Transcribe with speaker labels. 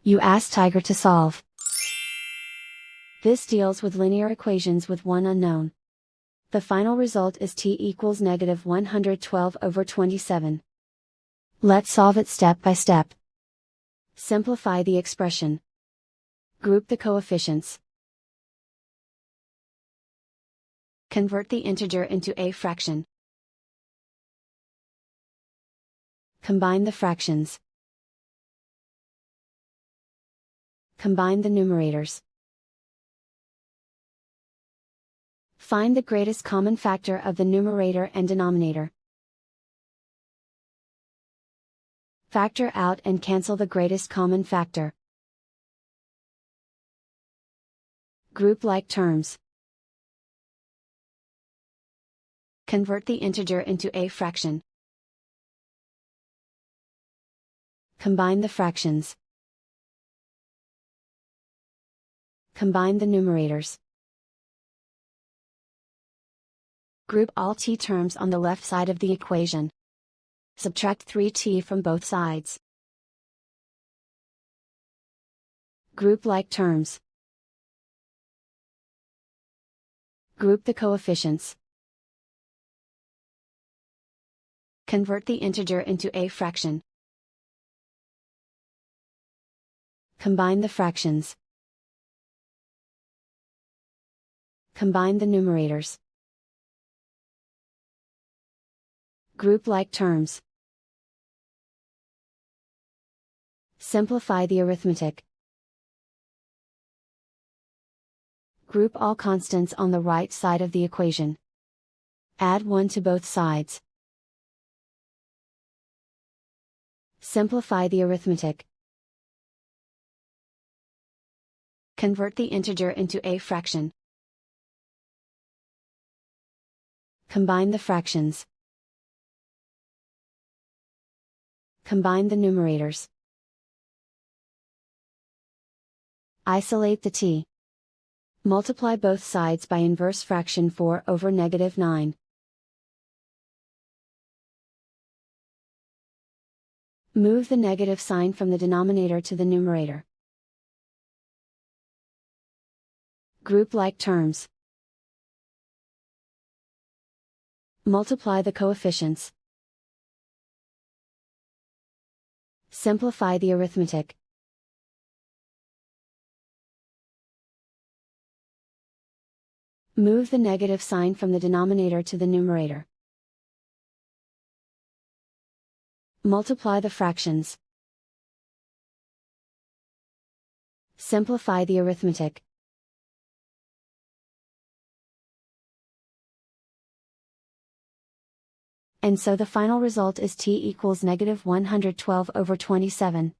Speaker 1: You ask Tiger to solve. This deals with linear equations with one unknown. The final result is t equals negative 112 over 27. Let's solve it step by step. Simplify the expression. Group the coefficients. Convert the integer into a fraction. Combine the fractions. Combine the numerators. Find the greatest common factor of the numerator and denominator. Factor out and cancel the greatest common factor. Group like terms. Convert the integer into a fraction. Combine the fractions. Combine the numerators. Group all t terms on the left side of the equation. Subtract 3t from both sides. Group like terms. Group the coefficients. Convert the integer into a fraction. Combine the fractions. Combine the numerators. Group like terms. Simplify the arithmetic. Group all constants on the right side of the equation. Add 1 to both sides. Simplify the arithmetic. Convert the integer into a fraction. Combine the fractions. Combine the numerators. Isolate the t. Multiply both sides by inverse fraction 4 over negative 9. Move the negative sign from the denominator to the numerator. Group like terms. Multiply the coefficients. Simplify the arithmetic. Move the negative sign from the denominator to the numerator. Multiply the fractions. Simplify the arithmetic. And so the final result is t equals negative 112 over 27.